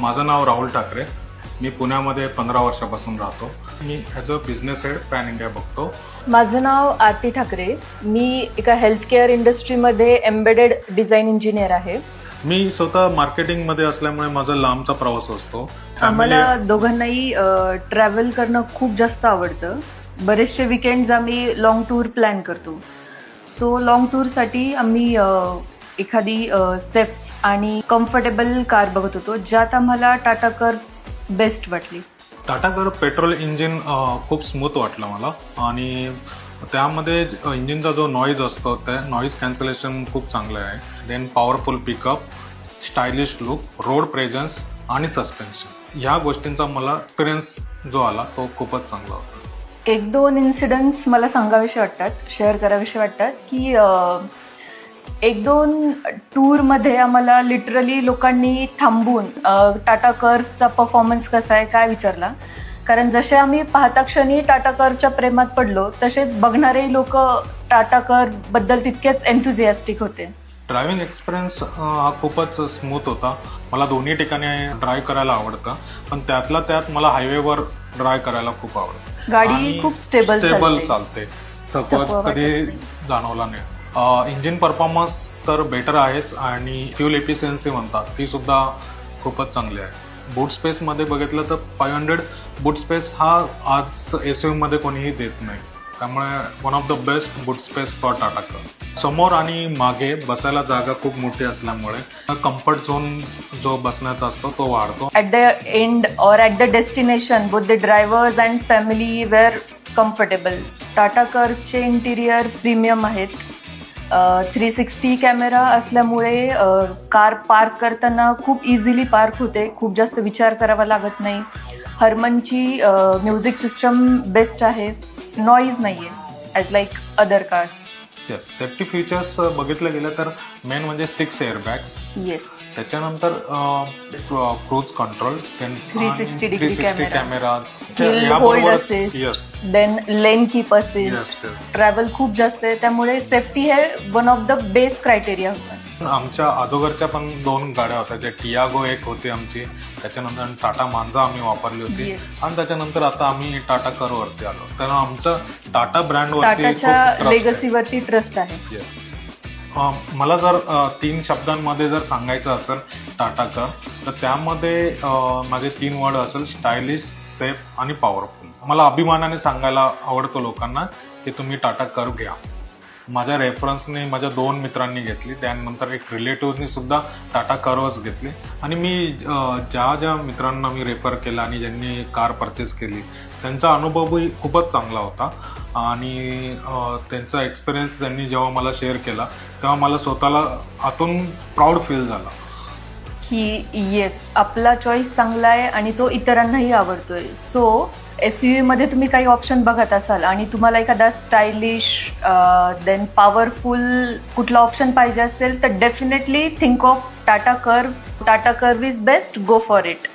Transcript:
माझं नाव राहुल ठाकरे. मी पुण्यामध्ये 15 वर्षापासून राहतो. मी as a business head pan India बघतो. माझं नाव आरती ठाकरे. मी एका हेल्थकेअर इंडस्ट्रीमध्ये एम्बेडेड डिझाईन इंजिनियर आहे. मी स्वतः मार्केटिंगमध्ये असल्यामुळे माझा लांबचा प्रवास असतो. आम्हाला दोघांनाही ट्रॅव्हल करणं खूप जास्त आवडतं. बरेचसे विकेंड्स आम्ही लॉंग टूर प्लॅन करतो. सो लॉंग टूरसाठी आम्ही एखादी सेफ आणि कम्फर्टेबल कार बघत होतो, ज्यात आम्हाला टाटा कर्व बेस्ट वाटली. टाटा कर्व पेट्रोल इंजिन खूप स्मूथ वाटलं मला आणि त्यामध्ये इंजिनचा जो नॉईज असतो त्या नॉईज कॅन्सलेशन खूप चांगलं आहे. Then powerful pickup, stylish look, road presence आणि सस्पेन्शन ह्या गोष्टींचा मला एक्सपिरियन्स जो आला तो खूपच चांगला होता. एक दोन इन्सिडेंट्स मला सांगावेसे वाटतात, शेअर करावेसे वाटतात की एक दोन टूरमध्ये आम्हाला लिटरली लोकांनी थांबून टाटा कर्वचा परफॉर्मन्स कसा आहे काय विचारला. कारण जसे आम्ही पाहता क्षणी टाटा कर्वच्या प्रेमात पडलो, तसेच बघणारे लोक टाटा कर्वबद्दल तितकेच एन्थुझियास्टिक होते. ड्रायव्हिंग एक्सपिरियन्स हा खूपच स्मूथ होता. मला दोन्ही ठिकाणी ड्राईव्ह करायला आवडतं, पण त्यातला त्यात मला हायवेवर ड्राईव्ह करायला खूप आवडतं. गाडी खूप स्टेबल चालते, थकवा कधी जाणवला नाही. इंजिन परफॉर्मन्स तर बेटर आहेच आणि फ्युल एफिशियन्सी म्हणतात ती सुद्धा खूपच चांगली आहे. बूट स्पेसमध्ये बघितलं तर 500 बूट स्पेस हा आज एसयूव्हीमध्ये कोणीही देत नाही. त्यामुळे one of the best boot space for Tata curve. समोर आणि मागे बसायला जागा खूप मोठी असल्यामुळे कम्फर्ट झोन जो बसण्याचा असतो तो वाढतो. At the end or at the destination both the drivers and family were comfortable. Tata कर्वचे इंटिरियर प्रीमियम आहेत. 360 कॅमेरा असल्यामुळे कार पार्क करताना खूप इझिली पार्क होते, खूप जास्त विचार करावा लागत नाही. हरमनची म्युझिक सिस्टम बेस्ट आहे. नॉईज नाही आहे as like other cars. Yes, safety features बघितलं गेलं तर मेन म्हणजे 6 एअरबॅग्स. येस. त्याच्यानंतर cruise control, 360 degree cameras, hill hold assist, then lane keep assist. Travel खूप जास्त आहे, त्यामुळे सेफ्टी हे one of the best criteria होता. आमच्या अगोदरच्या पण 2 गाड्या होत्या, ज्या टियागो एक होती आमची, त्याच्यानंतर टाटा मांजा आम्ही वापरली होती आणि त्याच्यानंतर आता आम्ही टाटा कर्व वरती आलो. त्यामुळे आमचं टाटा ब्रँडवरती टाटाच्या लेगसीवरती ट्रस्ट आहे. येस. मला जर 3 शब्दांमध्ये जर सांगायचं असेल टाटा कर्व, तर त्यामध्ये माझे 3 वर्ड असेल: स्टायलिश, सेफ आणि पॉवरफुल. मला अभिमानाने सांगायला आवडतो लोकांना की तुम्ही टाटा कर्व घ्या. माझ्या रेफरन्सने माझ्या 2 मित्रांनी घेतली, त्यानंतर एक रिलेटिव्हनी सुद्धा टाटा कर्वच घेतली आणि मी ज्या मित्रांना मी रेफर केलं आणि ज्यांनी कार परचेस केली त्यांचा अनुभवही खूपच चांगला होता आणि त्यांचा एक्सपिरियन्स त्यांनी जेव्हा मला शेअर केला तेव्हा मला स्वतःला आतून प्राऊड फील झाला की येस, आपला चॉईस चांगला आहे आणि तो इतरांनाही आवडतोय. सो एसयूव्हीमध्ये तुम्ही काही ऑप्शन बघत असाल आणि तुम्हाला एखादा स्टायलिश देन पॉवरफुल कुठला ऑप्शन पाहिजे असेल तर definitely think of Tata curve. Tata curve is best, go for it.